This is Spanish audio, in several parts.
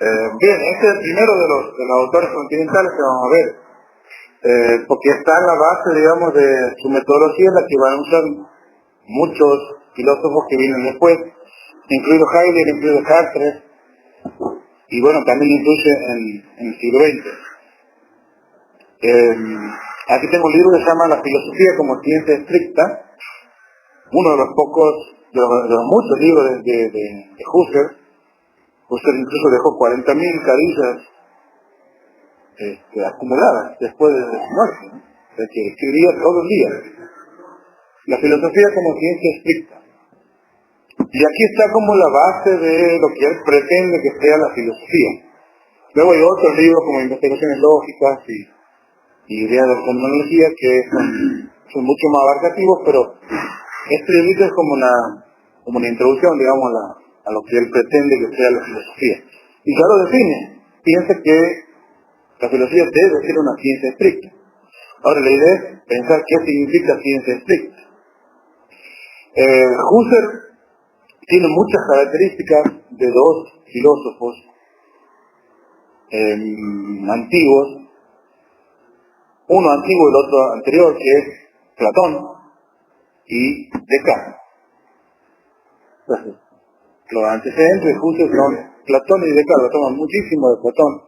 Bien, este es el primero de los autores continentales que vamos a ver, porque está en la base, digamos, de su metodología, la que van a usar muchos filósofos que vienen después, incluido Heidegger, incluido Sartre, y bueno, también incluye en el siglo XX. Aquí tengo un libro que se llama La filosofía como ciencia estricta, uno de los pocos, de los muchos libros de Husserl. Husserl incluso dejó 40.000 carillas acumuladas después de su muerte, ¿no? O sea, que escribía todos los días. La filosofía como ciencia estricta. Y aquí está como la base de lo que él pretende que sea la filosofía. Luego hay otros libros como Investigaciones Lógicas y Ideas de Fenomenología que son mucho más abarcativos, pero este libro es como una introducción, digamos, a lo que él pretende que sea la filosofía. Y ya lo define. Piensa que la filosofía debe ser una ciencia estricta. Ahora la idea es pensar qué significa ciencia estricta. Husserl tiene muchas características de dos filósofos antiguos, uno antiguo y el otro anterior, que es Platón y Descartes. Entonces, los antecedentes de Husserl son Platón y Descartes, toman muchísimo de Platón,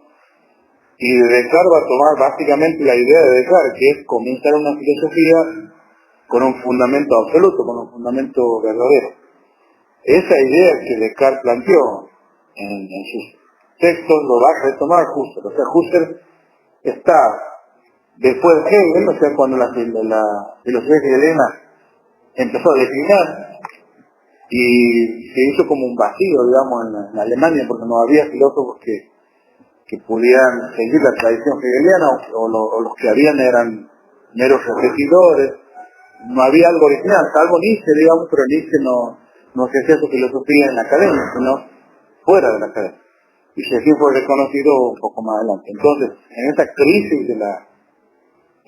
y Descartes va a tomar básicamente la idea de Descartes, que es comenzar una filosofía con un fundamento absoluto, con un fundamento verdadero. Esa idea que Descartes planteó en sus textos lo va a retomar Husserl. O sea, Husserl está después de Hegel, o sea, cuando la filosofía hegeliana empezó a declinar y se hizo como un vacío, digamos, en Alemania, porque no había filósofos que pudieran seguir la tradición hegeliana, o los que habían eran meros repetidores. No había algo original, salvo Nietzsche, digamos, pero Nietzsche no se hacía su filosofía en la academia, sino fuera de la academia. Y así fue reconocido un poco más adelante. Entonces, en esta crisis de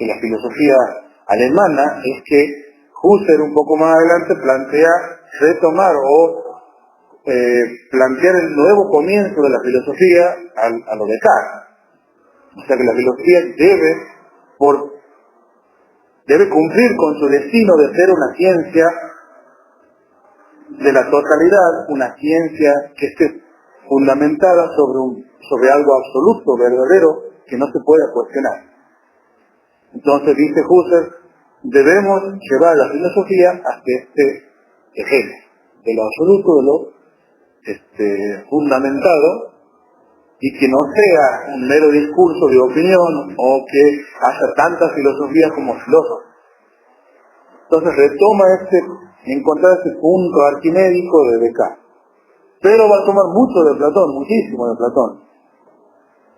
la filosofía alemana, es que Husserl un poco más adelante plantea retomar o plantear el nuevo comienzo de la filosofía a lo de Descartes. O sea que la filosofía debe cumplir con su destino de ser una ciencia de la totalidad, una ciencia que esté fundamentada sobre algo absoluto, verdadero, que no se puede cuestionar. Entonces, dice Husserl, debemos llevar la filosofía hasta este eje, de lo absoluto, de lo fundamentado, y que no sea un mero discurso de opinión o que haya tanta filosofía como filósofo. Entonces retoma encontrar ese punto arquimédico de Descartes. Pero va a tomar mucho de Platón, muchísimo de Platón.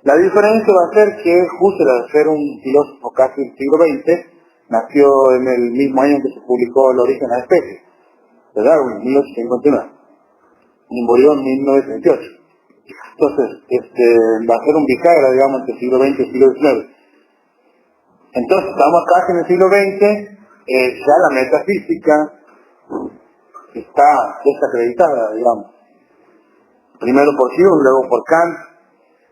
La diferencia va a ser que Husserl, al ser un filósofo casi del siglo XX, nació en el mismo año en que se publicó El origen de la especie, de Darwin, en 1859, y murió en 1928. Entonces, va a ser un bisagra, digamos, entre el siglo XX y el siglo XIX. Entonces, estamos casi en el siglo XX, ya la metafísica está desacreditada, digamos. Primero por Hume, luego por Kant,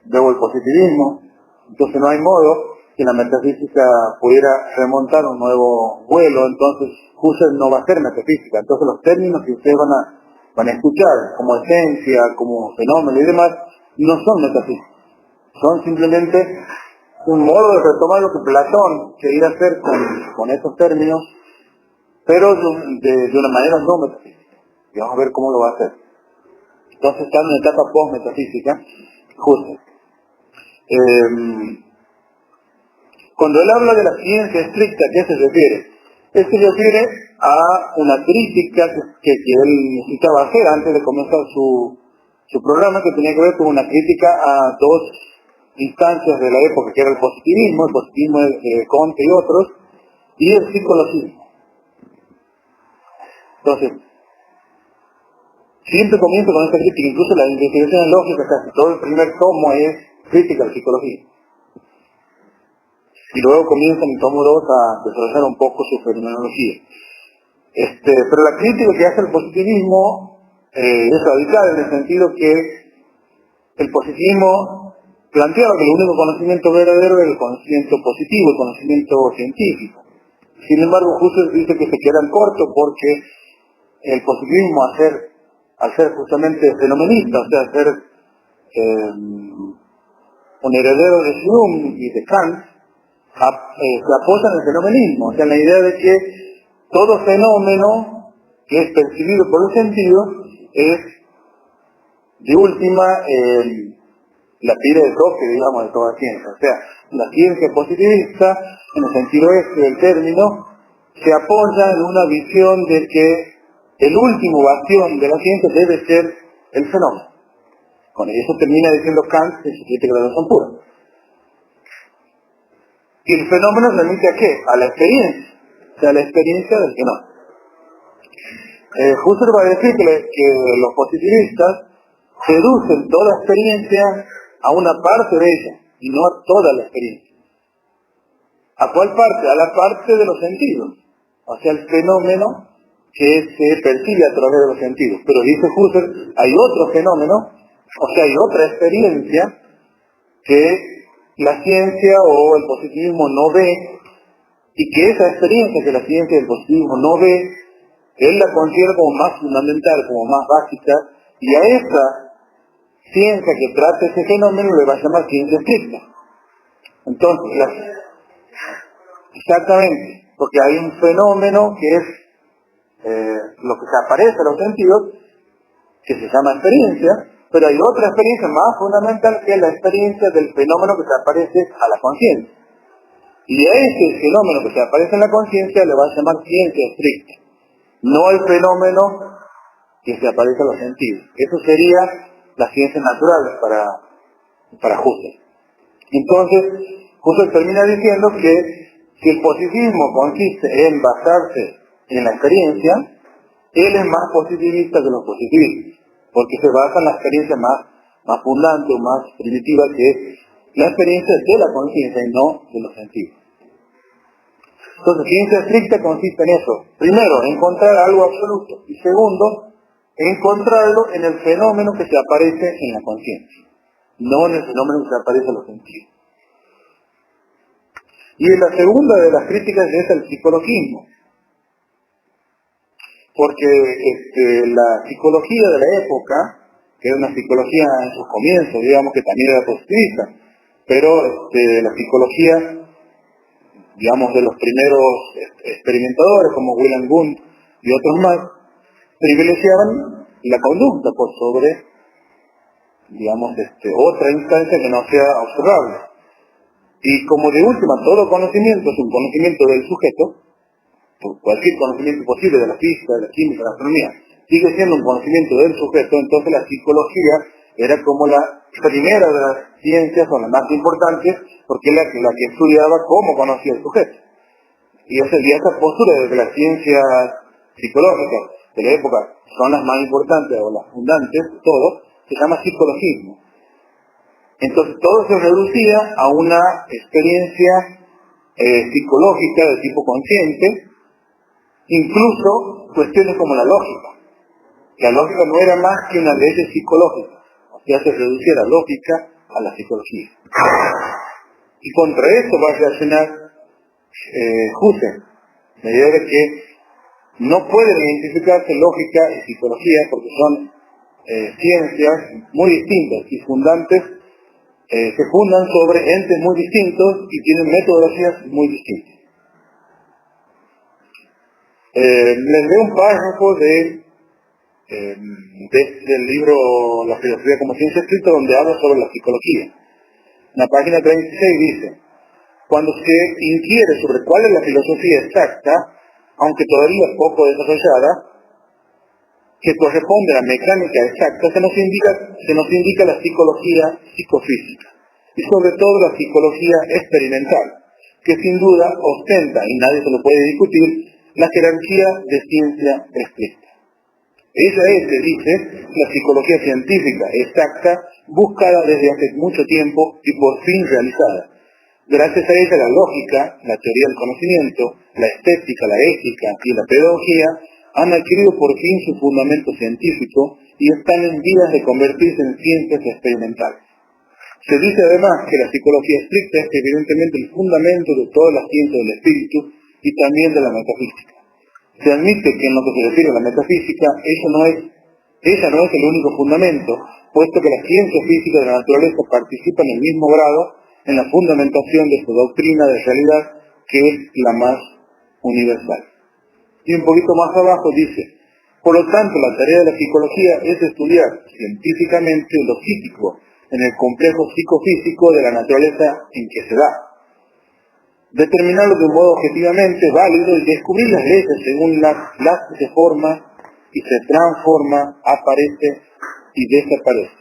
luego el positivismo. Entonces no hay modo que la metafísica pudiera remontar un nuevo vuelo. Entonces Husserl no va a ser metafísica. Entonces los términos que ustedes van a escuchar como esencia, como fenómeno y demás, no son metafísicos. Son simplemente un modo de retomar lo que Platón quería hacer con estos términos, pero de una manera no metafísica. Y vamos a ver cómo lo va a hacer. Entonces está en una etapa post-metafísica, Husserl. Cuando él habla de la ciencia estricta, ¿a qué se refiere? Él se refiere a una crítica que él necesitaba hacer antes de comenzar su programa, que tenía que ver con una crítica a dos instancias de la época, que era el positivismo de Comte y otros, y el psicologismo. Entonces, siempre comienza con esta crítica, incluso la investigación lógica, casi todo el primer tomo es crítica a la psicología. Y luego comienza en el tomo 2 a desarrollar un poco su fenomenología. Pero la crítica que hace el positivismo es radical en el sentido que el positivismo planteaba que el único conocimiento verdadero era el conocimiento positivo, el conocimiento científico. Sin embargo, Husserl dice que se quedan cortos porque el positivismo, al ser justamente fenomenista, o sea, ser un heredero de Hume y de Kant, se apoya en el fenomenismo, o sea, en la idea de que todo fenómeno que es percibido por el sentido es, de última, la tira de toque, digamos, de toda ciencia. O sea, la ciencia positivista, en el sentido este del término, se apoya en una visión de que el último bastión de la ciencia debe ser el fenómeno. Con eso termina diciendo Kant en su crítica de la razón pura. Y el fenómeno remite a qué? A la experiencia. O sea, a la experiencia del fenómeno. Husserl va a decir que los positivistas reducen toda experiencia a una parte de ella, y no a toda la experiencia. ¿A cuál parte? A la parte de los sentidos. O sea, el fenómeno que se percibe a través de los sentidos. Pero dice Husserl, hay otro fenómeno, o sea, hay otra experiencia que la ciencia o el positivismo no ve, y que esa experiencia que la ciencia y el positivismo no ve, él la considera como más fundamental, como más básica, y a esa ciencia que trata ese fenómeno le va a llamar ciencia estricta. Entonces, exactamente, porque hay un fenómeno que es lo que se aparece a los sentidos, que se llama experiencia, pero hay otra experiencia más fundamental que es la experiencia del fenómeno que se aparece a la conciencia. Y a ese fenómeno que se aparece en la conciencia le va a llamar ciencia estricta, no el fenómeno que se aparece a los sentidos. Eso sería las ciencias naturales para Husserl. Entonces, Husserl termina diciendo que si el positivismo consiste en basarse en la experiencia, él es más positivista que los positivistas, porque se basa en la experiencia más fundante o más primitiva, que es la experiencia de la conciencia y no de los sentidos. Entonces, ciencia estricta consiste en eso. Primero, encontrar algo absoluto. Y segundo, encontrarlo en el fenómeno que se aparece en la conciencia, no en el fenómeno que se aparece en los sentidos. Y la segunda de las críticas es el psicologismo. Porque la psicología de la época, que era una psicología en sus comienzos, digamos que también era positivista, pero la psicología, digamos, de los primeros experimentadores, como Wilhelm Wundt y otros más, privilegiaban la conducta por sobre, digamos, otra instancia que no sea observable. Y como de última, todo conocimiento es un conocimiento del sujeto, cualquier conocimiento posible de la física, de la química, de la astronomía, sigue siendo un conocimiento del sujeto. Entonces la psicología era como la primera de las ciencias, o la más importante, porque es la que estudiaba cómo conocía el sujeto. Y esa postura de que las ciencias psicológicas de la época son las más importantes o las fundantes de todo, se llama psicologismo. Entonces todo se reducía a una experiencia psicológica de tipo consciente, incluso cuestiones como la lógica. La lógica no era más que una ley psicológica, o sea, se reducía la lógica a la psicología. Y contra esto va a reaccionar Husserl, la idea de que no pueden identificarse lógica y psicología porque son ciencias muy distintas y fundantes, se fundan sobre entes muy distintos y tienen metodologías muy distintas. Les leo un párrafo del libro La filosofía como ciencia escrita, donde habla sobre la psicología. En la página 36 dice: cuando se inquiere sobre cuál es la filosofía exacta, aunque todavía poco desarrollada, que corresponde a la mecánica exacta, se nos indica la psicología psicofísica, y sobre todo la psicología experimental, que sin duda ostenta, y nadie se lo puede discutir, la jerarquía de ciencia estricta. Esa es, se dice, la psicología científica exacta, buscada desde hace mucho tiempo y por fin realizada. Gracias a ella la lógica, la teoría del conocimiento, la estética, la ética y la pedagogía han adquirido por fin su fundamento científico y están en vías de convertirse en ciencias experimentales. Se dice además que la psicología estricta es evidentemente el fundamento de todas las ciencias del espíritu y también de la metafísica. Se admite que en lo que se refiere a la metafísica, ella no es el único fundamento, puesto que las ciencias físicas de la naturaleza participan en el mismo grado en la fundamentación de su doctrina de realidad, que es la más universal. Y un poquito más abajo dice: por lo tanto, la tarea de la psicología es estudiar científicamente lo psíquico en el complejo psicofísico de la naturaleza en que se da, determinarlo de un modo objetivamente válido y descubrir las leyes según las que se forma y se transforma, aparece y desaparece.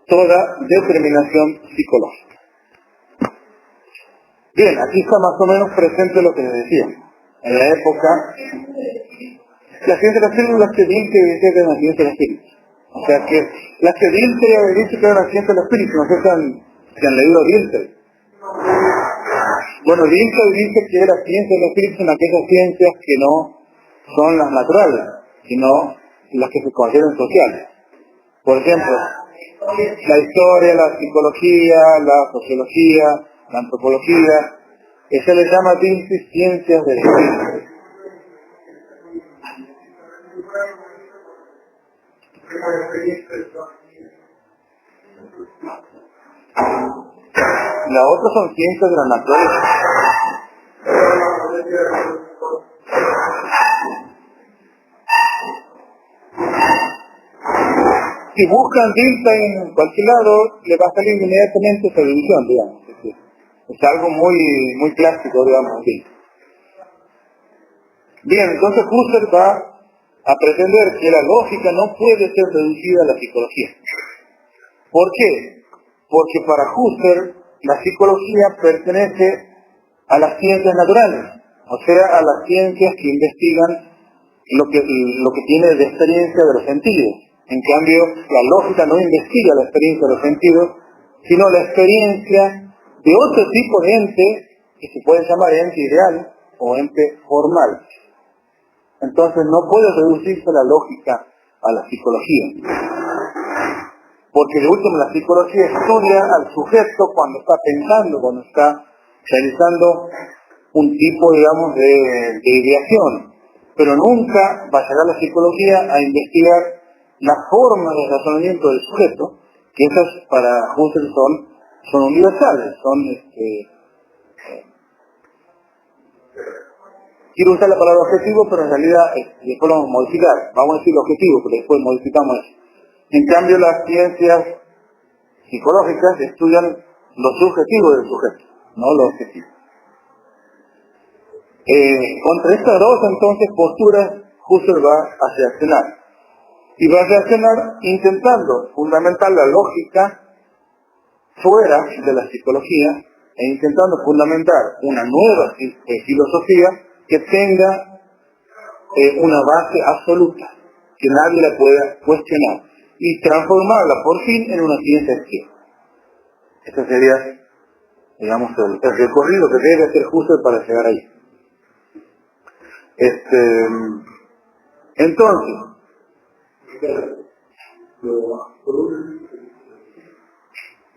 Toda determinación psicológica. Bien, aquí está más o menos presente lo que les decía. En la época, la ciencia de las células que Dilthey decía que era la ciencia del espíritu. O sea que las que Dilthey había dicho que era la ciencia del espíritu, no sé si han leído Dilthey. Bueno, Dilthey dice que la ciencia del espíritu son aquellas ciencias que no son las naturales, sino las que se consideran sociales. Por ejemplo, la historia, la psicología, la sociología, la antropología, se les llama Dilthey ciencias del espíritu. La otra son ciencias de la naturaleza. Si buscan Dilthey en cualquier lado, le va a salir inmediatamente esa división, digamos. Es algo muy clásico, digamos, aquí. Bien, entonces Husserl va a pretender que la lógica no puede ser reducida a la psicología. ¿Por qué? Porque para Husserl la psicología pertenece a las ciencias naturales, o sea, a las ciencias que investigan lo que tiene de experiencia de los sentidos. En cambio, la lógica no investiga la experiencia de los sentidos, sino la experiencia de otro tipo de ente que se puede llamar ente ideal o ente formal. Entonces no puede reducirse la lógica a la psicología. Porque de último la psicología estudia al sujeto cuando está pensando, cuando está realizando un tipo, digamos, de ideación. Pero nunca va a llegar la psicología a investigar las formas de razonamiento del sujeto, que esas para Husserl son universales, quiero usar la palabra objetivo, pero en realidad después lo vamos a modificar. Vamos a decir objetivo, pero después modificamos eso. En cambio, las ciencias psicológicas estudian lo subjetivo del sujeto, no lo objetivo. Contra estas dos, entonces, posturas, Husserl va a reaccionar. Y va a reaccionar intentando fundamentar la lógica fuera de la psicología e intentando fundamentar una nueva filosofía que tenga una base absoluta, que nadie la pueda cuestionar, y transformarla por fin en una ciencia extrema. Este sería, digamos, el recorrido que debe hacer Husserl para llegar ahí. Entonces,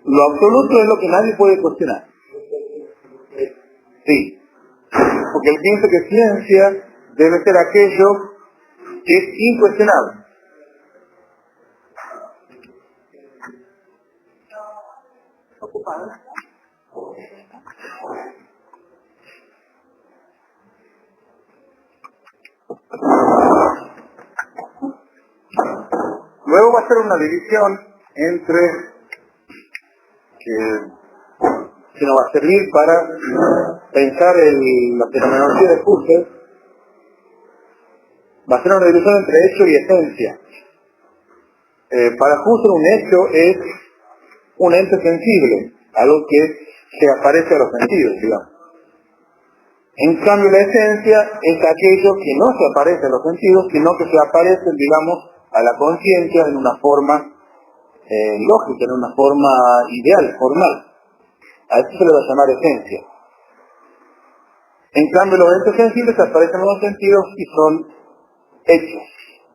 lo absoluto es lo que nadie puede cuestionar. Sí, porque él piensa que ciencia debe ser aquello que es incuestionable. Luego va a ser una división entre que nos va a servir para pensar la fenomenología de Husserl. Va a ser una división entre hecho y esencia. Para Husserl un hecho es un ente sensible, algo que se aparece a los sentidos, digamos. En cambio la esencia es aquello que no se aparece a los sentidos, sino que se aparece, digamos, a la conciencia en una forma lógica, en una forma ideal, formal. A eso se le va a llamar esencia. En cambio los entes sensibles aparecen en los sentidos y son hechos.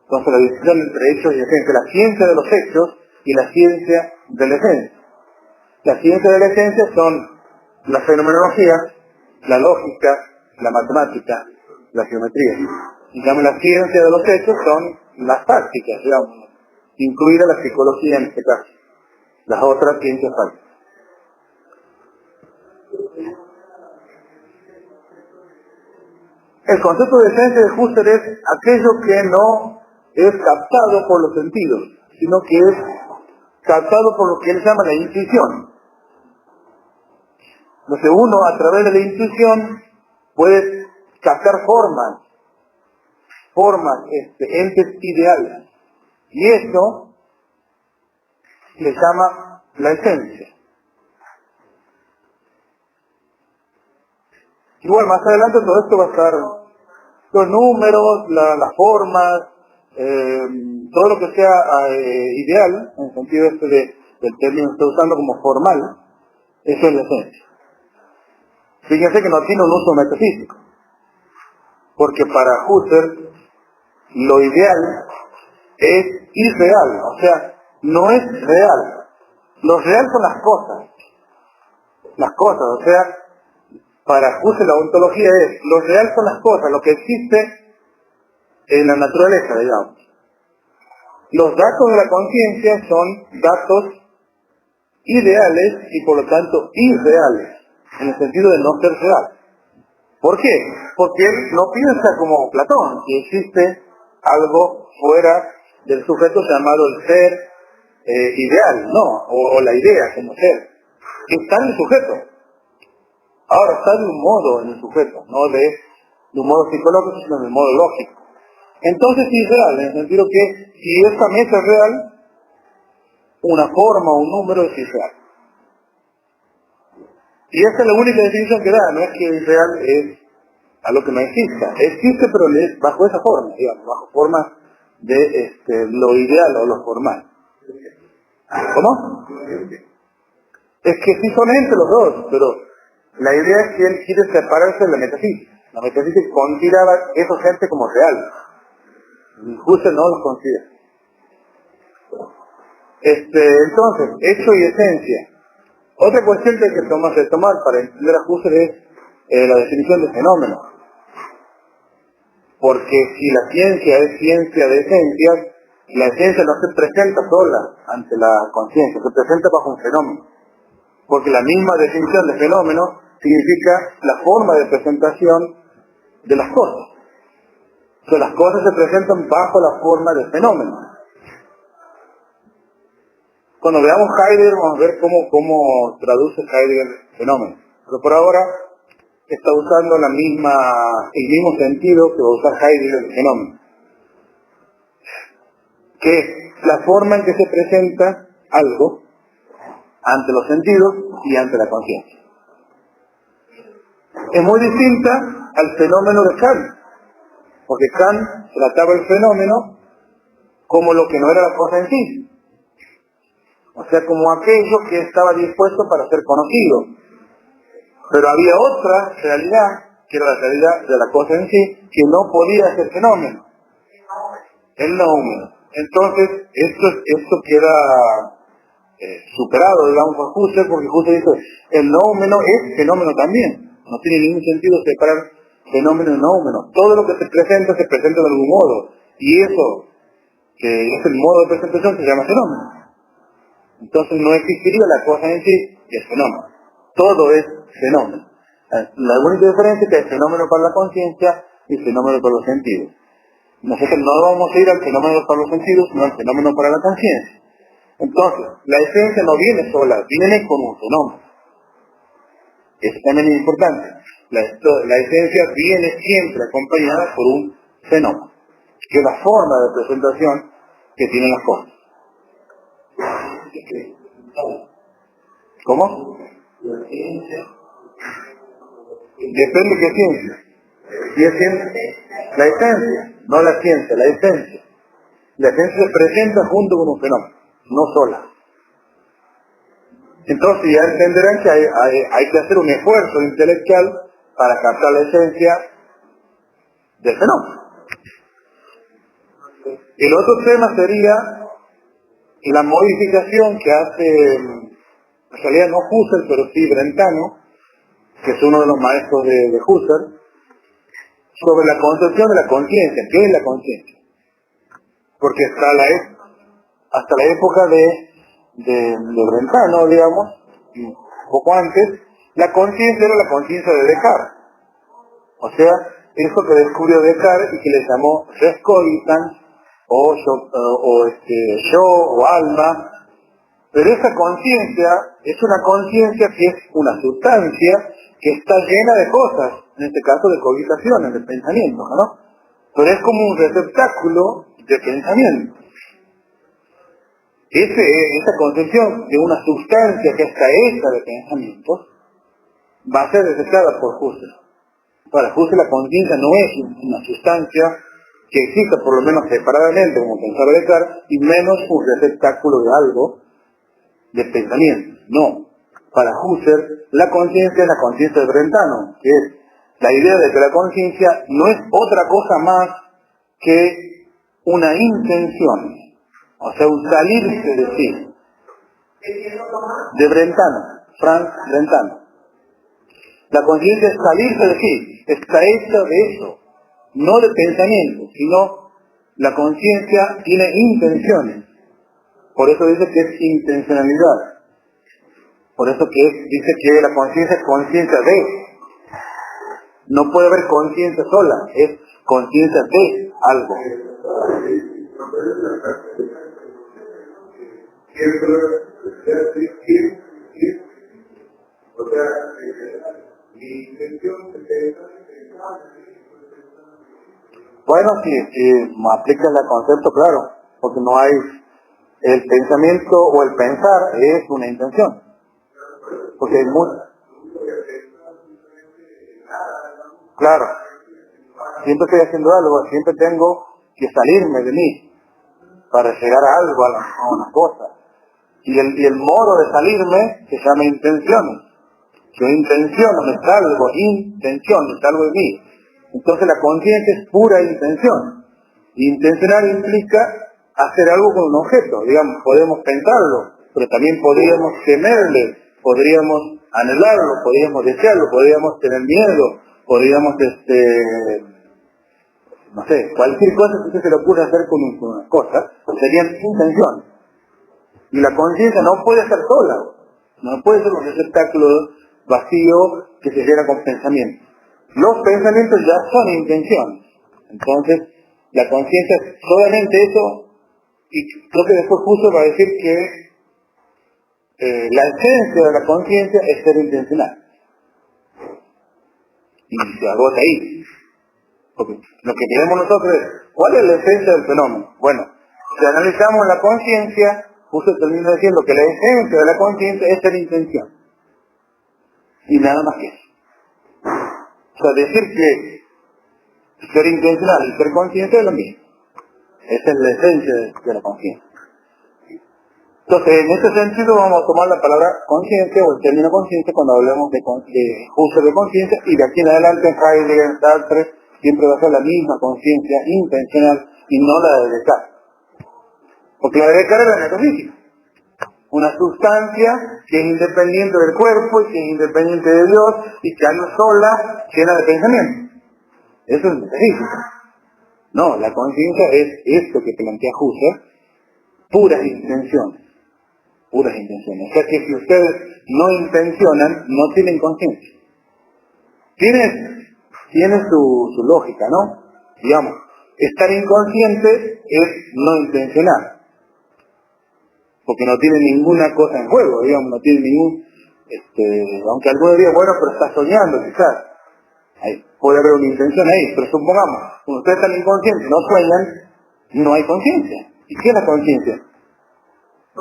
Entonces la distinción entre hechos y esencia, la ciencia de los hechos y la ciencia de la esencia. La ciencia de la esencia son la fenomenología, la lógica, la matemática, la geometría. En cambio, la ciencia de los hechos son las prácticas, digamos, incluida la psicología en este caso, las otras ciencias prácticas. El concepto de esencia de Husserl es aquello que no es captado por los sentidos, sino que es captado por lo que él llama la intuición. Entonces uno a través de la intuición puede captar formas, entes ideales. Y eso le llama la esencia. Igual más adelante todo esto va a estar, los números, las formas, todo lo que sea ideal, en el sentido del término que está usando como formal, eso es la esencia. Fíjense que no tiene un uso metafísico, porque para Husserl lo ideal es irreal, o sea, no es real. Lo real son las cosas, o sea, para Husserl la ontología es, lo real son las cosas, lo que existe en la naturaleza, digamos. Los datos de la conciencia son datos ideales y por lo tanto irreales, en el sentido de no ser real. ¿Por qué? Porque él no piensa como Platón, que existe algo fuera del sujeto llamado el ser ideal, no, o la idea como ser. Está en el sujeto. Ahora está de un modo en el sujeto, no de un modo psicológico, sino de un modo lógico. Entonces es real, en el sentido que si esta mesa es real, una forma o un número es irreal. Y esa es la única definición que da, no es que irreal es algo que no exista. Existe, pero bajo esa forma, digamos, bajo forma de lo ideal o lo formal. ¿Cómo? Es que sí son entre los dos, pero la idea es que él quiere separarse de la metafísica. La metafísica consideraba esos entes como reales. Husserl no los considera. Entonces, hecho y esencia. Otra cuestión que hay que retomar para entender a Husserl es la definición de fenómeno. Porque si la ciencia es ciencia de esencias, la esencia no se presenta sola ante la conciencia, se presenta bajo un fenómeno. Porque la misma definición de fenómeno significa la forma de presentación de las cosas. O sea, las cosas se presentan bajo la forma de fenómeno. Cuando veamos Heidegger, vamos a ver cómo traduce Heidegger fenómeno. Pero por ahora está usando el mismo sentido que va a usar Heidegger el fenómeno. Que es la forma en que se presenta algo ante los sentidos y ante la conciencia. Es muy distinta al fenómeno de Kant, porque Kant trataba el fenómeno como lo que no era la cosa en sí. O sea, como aquello que estaba dispuesto para ser conocido. Pero había otra realidad, que era la realidad de la cosa en sí, que no podía ser fenómeno. El noumeno. Entonces, esto queda superado, digamos, por Husserl, porque Husserl dice, el noumeno es fenómeno también. No tiene ningún sentido separar fenómeno y noumeno. Todo lo que se presenta de algún modo. Y eso, que es el modo de presentación, se llama fenómeno. Entonces no existiría la cosa en sí, que es fenómeno. Todo es fenómeno. La única diferencia es que hay fenómeno para la conciencia y fenómeno para los sentidos. Nosotros no vamos a ir al fenómeno para los sentidos, sino al fenómeno para la conciencia. Entonces, la esencia no viene sola, viene con un fenómeno. Eso también es importante. La esencia viene siempre acompañada por un fenómeno, que es la forma de presentación que tienen las cosas. ¿Cómo? Depende de qué ciencia. Si es ciencia, la esencia, no la ciencia, la esencia. La esencia se presenta junto con un fenómeno, no sola. Entonces ya entenderán que hay que hacer un esfuerzo intelectual para captar la esencia del fenómeno. El otro tema sería la modificación que hace, en realidad no Husserl, pero sí Brentano, que es uno de los maestros de Husserl, sobre la concepción de la conciencia. ¿Qué es la conciencia? Porque hasta la época de Brentano, digamos, un poco antes, la conciencia era la conciencia de Descartes. O sea, eso que descubrió Descartes y que le llamó res cogitans, yo o alma. Pero esa conciencia es una conciencia que es una sustancia que está llena de cosas, en este caso de cogitaciones, de pensamientos, ¿no? Pero es como un receptáculo de pensamiento. Esa concepción de una sustancia que está hecha de pensamientos va a ser detectada por Husserl. Para Husserl la conciencia no es una sustancia que exista por lo menos separadamente, como pensaba Descartes, y menos un receptáculo de algo de pensamiento. No. Para Husserl, la conciencia es la conciencia de Brentano, que es la idea de que la conciencia no es otra cosa más que una intención, o sea, un salirse de sí. De Brentano, Franz Brentano. La conciencia es salirse de sí, está hecha de eso, no de pensamiento, sino la conciencia tiene intenciones. Por eso dice que es intencionalidad. Por eso dice que la conciencia es conciencia de. No puede haber conciencia sola, es conciencia de algo. O sea, mi intención es... Bueno, si aplicas el concepto, claro, porque no hay... El pensamiento o el pensar es una intención. Porque hay mucho... Claro. Siempre estoy haciendo algo, siempre tengo que salirme de mí para llegar a algo, a una cosa. Y el modo de salirme se llama intenciones. Yo intenciono, me salgo, intención, me salgo de mí. Entonces la conciencia es pura intención. Intencionar implica hacer algo con un objeto. Digamos, podemos pensarlo, pero también podríamos temerle, podríamos anhelarlo, podríamos desearlo, podríamos tener miedo, podríamos, no sé, cualquier cosa que se le ocurra hacer con una cosa, serían intenciones. Y la conciencia no puede ser sola, no puede ser un receptáculo vacío que se llena con pensamientos. Los pensamientos ya son intenciones. Entonces, la conciencia es solamente eso, y creo que después Husserl va a decir que la esencia de la conciencia es ser intencional. Y se agota ahí. Porque lo que queremos nosotros es, ¿cuál es la esencia del fenómeno? Bueno, si analizamos la conciencia, Husserl termina diciendo que la esencia de la conciencia es ser intención. Y nada más que eso. O sea, decir que ser intencional y ser consciente es lo mismo. Esa es la esencia de la conciencia. Entonces, en este sentido vamos a tomar la palabra conciencia o el término conciencia cuando hablemos de Husserl de conciencia, y de aquí en adelante en Heidegger, en Sartre, siempre va a ser la misma conciencia intencional y no la de Descartes. Porque la de Descartes es la metafísica. Una sustancia que es independiente del cuerpo y que es independiente de Dios y que anda sola, llena de pensamiento. Eso es metafísica. No, la conciencia es esto que plantea Husserl, puras intenciones. Puras intenciones. O sea que si ustedes no intencionan, no tienen conciencia. Tiene su lógica, ¿no? Digamos, estar inconsciente es no intencionar. Porque no tiene ninguna cosa en juego, digamos, no tiene ningún, aunque algunos digan, bueno, pero está soñando quizás. Ahí, puede haber una intención ahí, pero supongamos, cuando ustedes están inconscientes, no sueñan, no hay conciencia. ¿Y qué es la conciencia?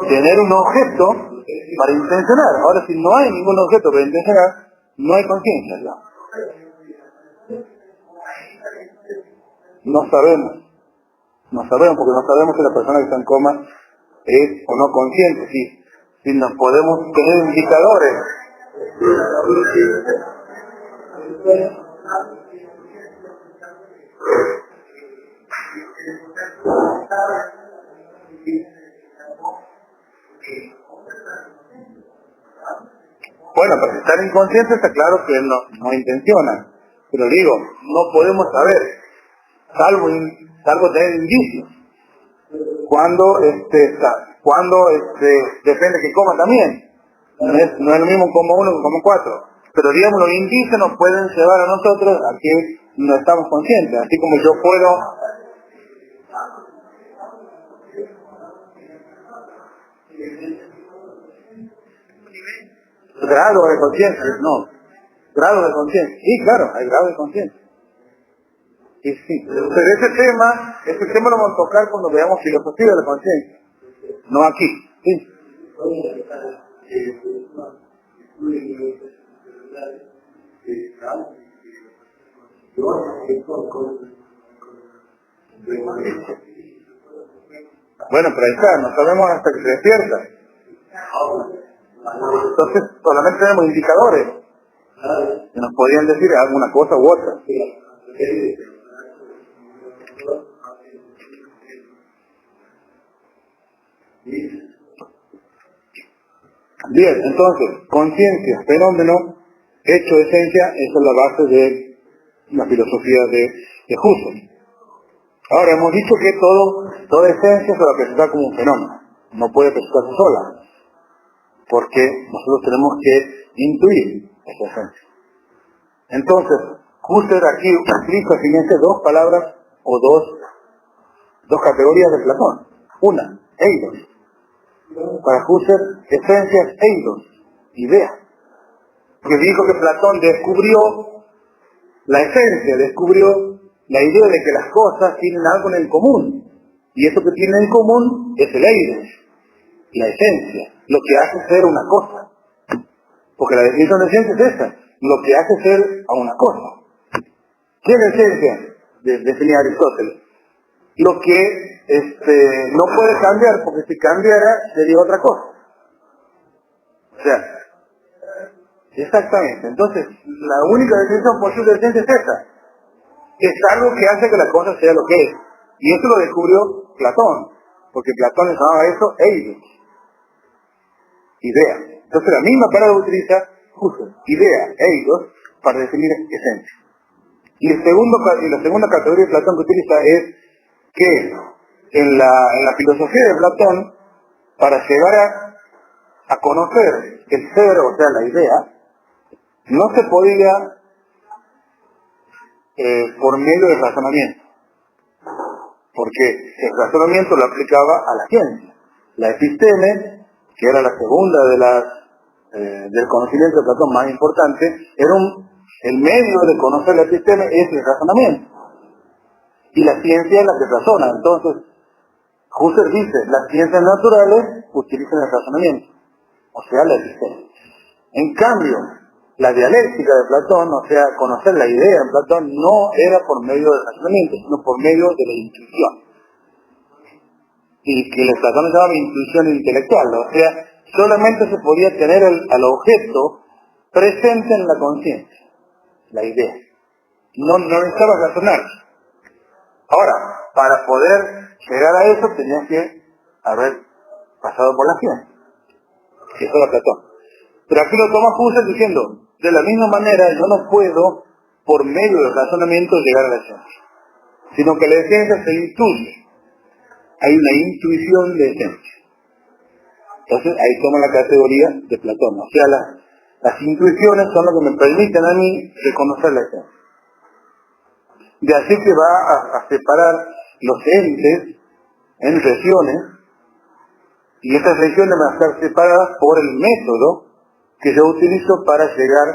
Tener un objeto para intencionar. Ahora, si no hay ningún objeto para intencionar, no hay conciencia, ¿no? No sabemos, porque no sabemos si la persona que está en coma es o no consciente, si nos podemos tener indicadores. Bueno, para estar inconsciente está claro que no intenciona. Pero digo, no podemos saber, salvo tener indicios. Cuando depende que coma también. No es lo mismo como uno que como cuatro. Pero digamos, los indicios nos pueden llevar a nosotros a que no estamos conscientes. Así como yo puedo... Grado de conciencia, no. Grado de conciencia. Sí, claro, hay grado de conciencia. Y sí. Pero ese tema lo vamos a tocar cuando veamos filosofía de la conciencia. No aquí. Sí. Bueno, pero ahí está, no sabemos hasta que se despierta. Entonces, solamente tenemos indicadores que nos podrían decir alguna cosa u otra. Bien, entonces, conciencia, fenómeno, hecho, esencia, esa es la base de la filosofía de Husserl. Ahora, hemos dicho que toda esencia se va a presentar como un fenómeno, no puede presentarse sola, porque nosotros tenemos que intuir esa esencia. Entonces, Husserl aquí utiliza, fíjense, dos palabras o dos categorías de Platón. Una, eidos. Para Husserl, esencia es eidos, idea. Que dijo que Platón descubrió la esencia, descubrió la idea de que las cosas tienen algo en común. Y eso que tienen en común es el eidos, la esencia, lo que hace ser una cosa. Porque la definición de esencia es esa, lo que hace ser a una cosa. ¿Qué es la esencia? Definía Aristóteles. Lo que no puede cambiar, porque si cambiara sería otra cosa. O sea, exactamente. Entonces, la única definición posible de esencia es esa. Es algo que hace que la cosa sea lo que es. Y eso lo descubrió Platón, porque Platón le llamaba eso eidos, idea. Entonces la misma palabra utiliza Husserl, idea, eidos, para definir esencia. Y la segunda categoría de Platón que utiliza es que en la filosofía de Platón, para llegar a conocer el ser, o sea, la idea, no se podía por medio del razonamiento, porque el razonamiento lo aplicaba a la ciencia. La episteme, que era la segunda del conocimiento de Platón más importante, era el medio de conocer la episteme es el razonamiento. Y la ciencia es la que razona. Entonces, Husserl dice, las ciencias naturales utilizan el razonamiento, o sea, la episteme. En cambio, la dialéctica de Platón, o sea, conocer la idea en Platón, no era por medio del razonamiento, sino por medio de la intuición. Y que Platón llamaba intuición intelectual, o sea, solamente se podía tener al objeto presente en la conciencia, la idea. No necesitaba razonar. Ahora, para poder llegar a eso, tenías que haber pasado por la ciencia. Eso era Platón. Pero aquí lo toma Husserl diciendo, de la misma manera, yo no puedo, por medio del razonamiento, llegar a la esencia, sino que la esencia se intuye. Hay una intuición de esencia. Entonces, ahí toma la categoría de Platón. O sea, las intuiciones son lo que me permiten a mí reconocer la esencia. De así que va a separar los entes en regiones, y estas regiones van a estar separadas por el método que yo utilizo para llegar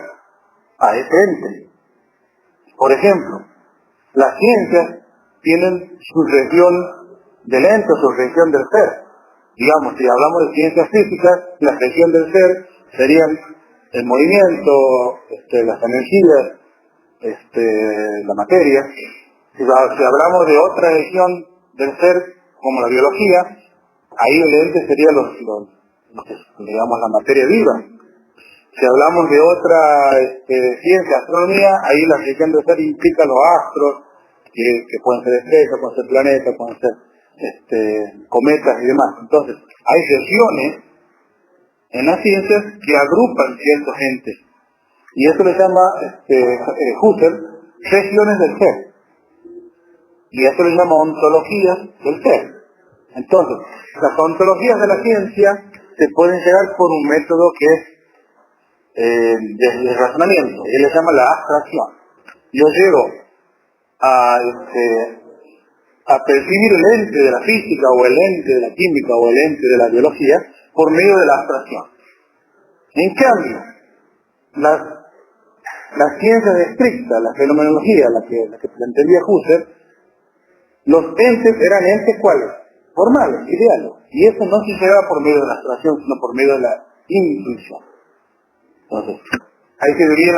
a ese ente. Por ejemplo, las ciencias tienen su región del ente o su región del ser. Digamos, si hablamos de ciencias físicas, la región del ser serían el movimiento, las energías, la materia. Si hablamos de otra región del ser, como la biología, ahí el ente sería digamos, la materia viva. Si hablamos de otra ciencia, astronomía, ahí la región del ser implica los astros, que pueden ser estrellas, pueden ser planetas, pueden ser cometas y demás. Entonces, hay regiones en las ciencias que agrupan ciertos entes. Y eso le llama Husserl regiones del ser. Y eso le llama ontologías del ser. Entonces, las ontologías de la ciencia se pueden llegar por un método que es de razonamiento. Él le llama la abstracción. Yo llego a percibir el ente de la física, o el ente de la química, o el ente de la biología, por medio de la abstracción. En cambio, las ciencias estrictas, la fenomenología, la que entendía Husserl, los entes eran entes ¿cuáles? Formales, ideales. Y eso no se llegaba por medio de la abstracción, sino por medio de la intuición. Entonces, ahí se dividían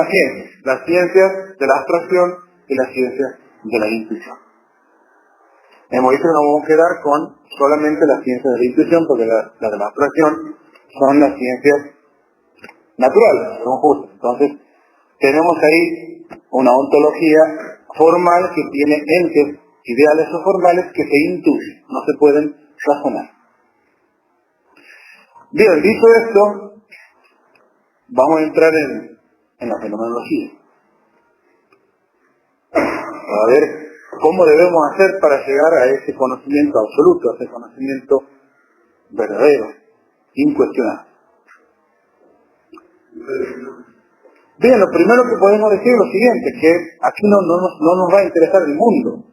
las ciencias de la abstracción y las ciencias de la intuición. Hemos dicho que nos vamos a quedar con solamente las ciencias de la intuición, porque las de la abstracción son las ciencias naturales, según Husserl. Entonces, tenemos ahí una ontología formal que tiene entes ideales o formales que se intuyen, no se pueden razonar. Bien, dicho esto, vamos a entrar en la fenomenología. A ver cómo debemos hacer para llegar a ese conocimiento absoluto, a ese conocimiento verdadero, incuestionable. Bien, lo primero que podemos decir es lo siguiente, que aquí no nos va a interesar el mundo,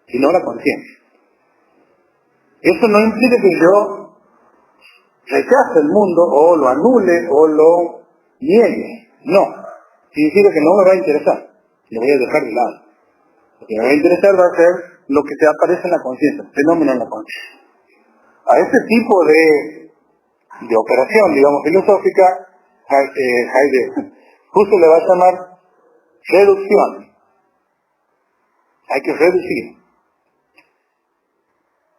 sino la conciencia. Eso no implica que yo rechace el mundo, o lo anule, o lo niegue. No. Significa que no me va a interesar. Lo voy a dejar de lado. Lo que me va a interesar va a ser lo que te aparece en la conciencia, el fenómeno en la conciencia. A este tipo de operación, digamos, filosófica, Heidegger justo le va a llamar reducción. Hay que reducir.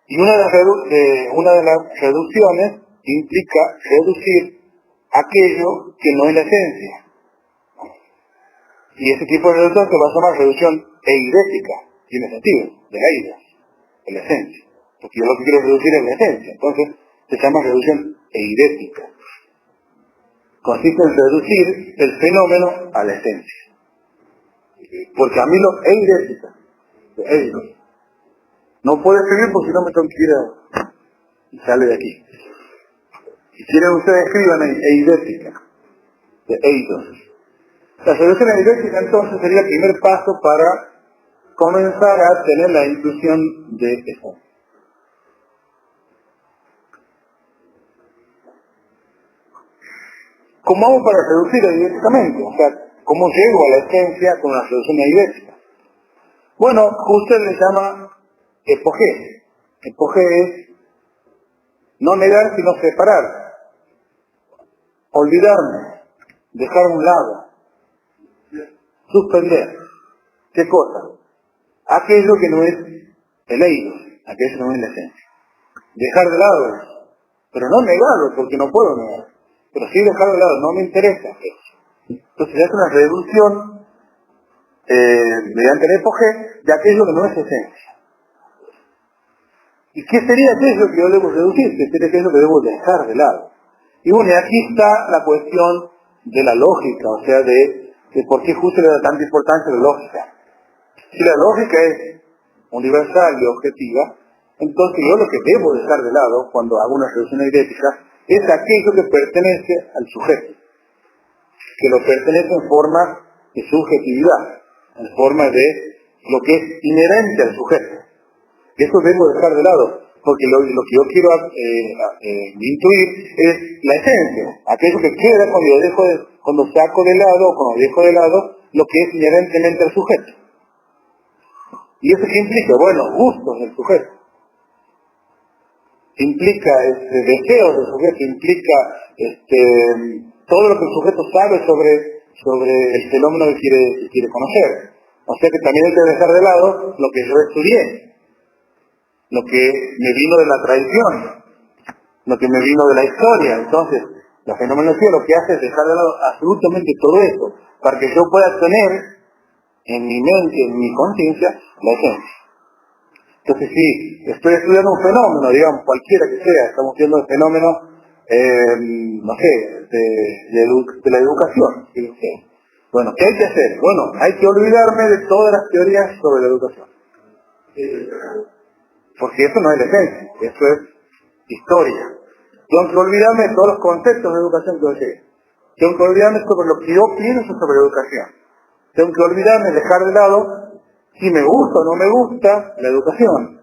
Y una de las reducciones implica reducir aquello que no es la esencia. Y ese tipo de reducción se va a llamar reducción eidética, tiene sentido, de la idea, de la esencia. Porque yo lo que quiero reducir es la esencia, entonces se llama reducción eidética. Consiste en reducir el fenómeno a la esencia. Porque a mí lo eidética, de eidos, no puedo escribir porque si no me tengo que ir y sale de aquí. Si quieren ustedes escriban en eidética, de eidos. La reducción eidética entonces sería el primer paso para comenzar a tener la intuición de eso. ¿Cómo hago para reducir eidéticamente? O sea, ¿cómo llego a la esencia con una reducción eidética? Bueno, Husserl le llama epogé. Epogé es no negar sino separar, olvidarme, dejar a un lado, suspender. ¿Qué cosa? Aquello que no es el eidos, aquello que no es la esencia. Dejar de lado eso, pero no negarlo porque no puedo negar, pero sí dejar de lado, no me interesa eso. Entonces se hace una reducción mediante el epogé de aquello que no es esencia. ¿Y qué sería aquello que yo debo reducir? ¿Qué sería aquello que debo dejar de lado? Y bueno, y aquí está la cuestión de la lógica, o sea, de por qué Husserl le da tanta importancia a la lógica. Si la lógica es universal y objetiva, entonces yo lo que debo dejar de lado cuando hago una reducción eidética es aquello que pertenece al sujeto, que lo pertenece en forma de subjetividad, en forma de lo que es inherente al sujeto. Eso debo dejar de lado, porque lo que yo quiero intuir es la esencia, aquello que queda cuando saco de lado, o cuando dejo de lado, lo que es inherentemente al sujeto. ¿Y eso qué implica? Bueno, gustos del sujeto. Implica deseos del sujeto, implica todo lo que el sujeto sabe sobre el fenómeno que quiere conocer. O sea que también hay que dejar de lado lo que yo estudié, lo que me vino de la tradición, lo que me vino de la historia. Entonces, la fenomenología lo que hace es dejar de lado absolutamente todo eso, para que yo pueda tener en mi mente, en mi conciencia, la esencia. Entonces, si estoy estudiando un fenómeno, digamos, cualquiera que sea, estamos viendo el fenómeno, no sé, de la educación. ¿Sí? Bueno, ¿qué hay que hacer? Bueno, hay que olvidarme de todas las teorías sobre la educación. Porque eso no es la esencia, eso es historia. Tengo que olvidarme de todos los conceptos de educación que yo sé. Tengo que olvidarme sobre lo que yo pienso sobre educación. Tengo que olvidarme, dejar de lado si me gusta o no me gusta la educación.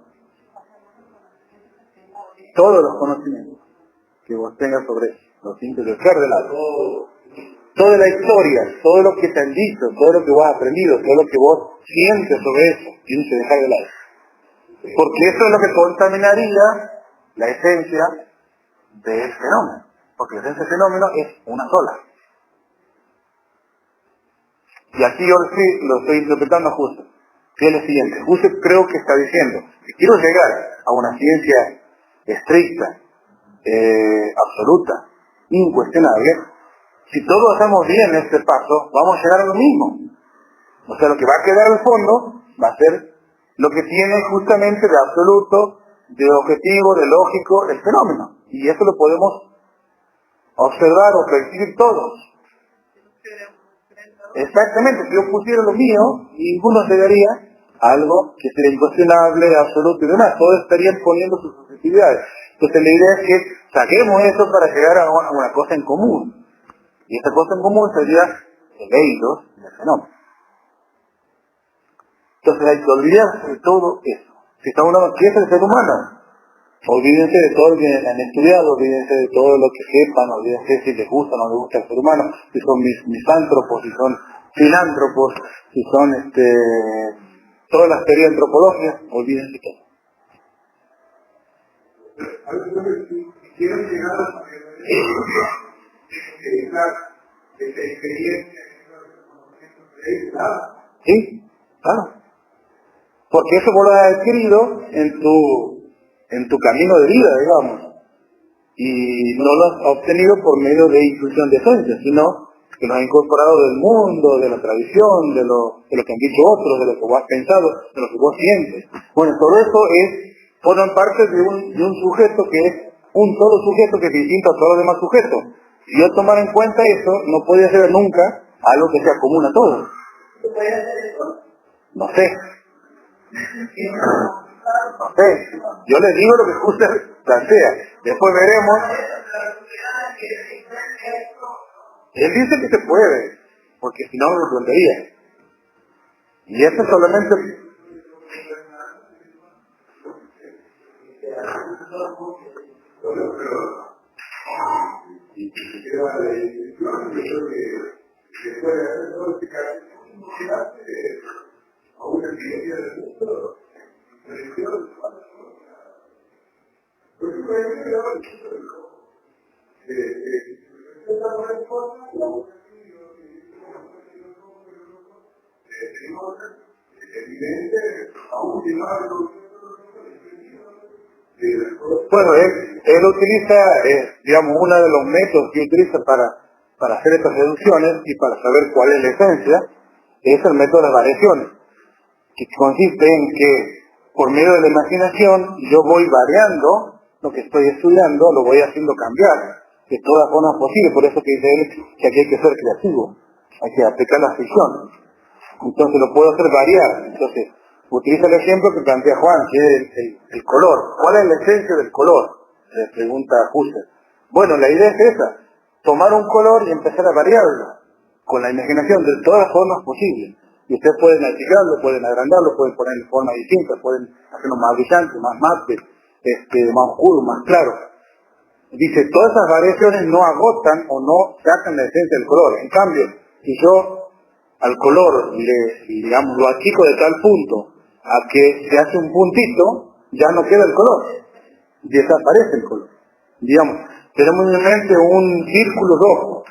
Todos los conocimientos que vos tengas sobre eso, los tienes que dejar de lado. Toda la historia, todo lo que te han dicho, todo lo que vos has aprendido, todo lo que vos sientes sobre eso, tienes que dejar de lado. Porque eso es lo que contaminaría la esencia del fenómeno. Porque la esencia del fenómeno es una sola. Y aquí yo lo estoy interpretando a Husserl, que es lo siguiente. Husserl creo que está diciendo que quiero llegar a una ciencia estricta, absoluta, incuestionable. Si todos hacemos bien este paso, vamos a llegar a lo mismo. O sea, lo que va a quedar al fondo va a ser lo que tiene justamente de absoluto, de objetivo, de lógico, el fenómeno. Y eso lo podemos observar o percibir todos. Exactamente, si yo pusiera lo mío, ninguno llegaría a algo que sería incuestionable, absoluto y demás. Todos estarían poniendo sus subjetividades. Entonces la idea es que saquemos eso para llegar a una cosa en común. Y esa cosa en común sería el eidos del fenómeno. Entonces hay que olvidarse de todo eso. Si estamos hablando, ¿qué es el ser humano? Olvídense de todo lo que han estudiado, olvídense de todo lo que sepan, olvídense si les gusta o no les gusta el ser humano, si son misántropos, si son filántropos, si son todas las teorías antropológicas, olvídense todo. Quiero llegar a esta experiencia, ¿sí? Claro. Porque eso vos lo has adquirido en tu camino de vida, digamos. Y no lo has obtenido por medio de infusión de esencia, sino que lo has incorporado del mundo, de la tradición, de lo que han dicho otros, de lo que vos has pensado, de lo que vos sientes. Bueno, todo eso forman parte de un sujeto que es un solo sujeto que es distinto a todos los demás sujetos. Si yo tomara en cuenta eso, no podría ser nunca algo que sea común a todos. No sé. No sé. Yo les digo lo que usted plantea. Después veremos. Él dice que se puede, porque si no lo plantearía. Y esto solamente... Bueno, él utiliza, digamos, uno de los métodos que utiliza para hacer estas deducciones y para saber cuál es la esencia, es el método de las variaciones, que consiste en que por medio de la imaginación yo voy variando lo que estoy estudiando, lo voy haciendo cambiar de todas formas posibles. Por eso que dice él que aquí hay que ser creativo, hay que aplicar la ficción. Entonces lo puedo hacer variar. Entonces utiliza el ejemplo que plantea Juan, que es el color. ¿Cuál es la esencia del color? Le pregunta Husserl. Bueno, la idea es esa, tomar un color y empezar a variarlo con la imaginación de todas las formas posibles. Y ustedes pueden achicarlo, pueden agrandarlo, pueden poner en forma distinta, pueden hacerlo más brillante, más mate, más oscuro, más claro. Dice, todas esas variaciones no agotan o no sacan la esencia del color. En cambio, si yo al color digamos, lo achico de tal punto a que se hace un puntito, ya no queda el color, desaparece el color. Digamos, tenemos en mente un círculo rojo.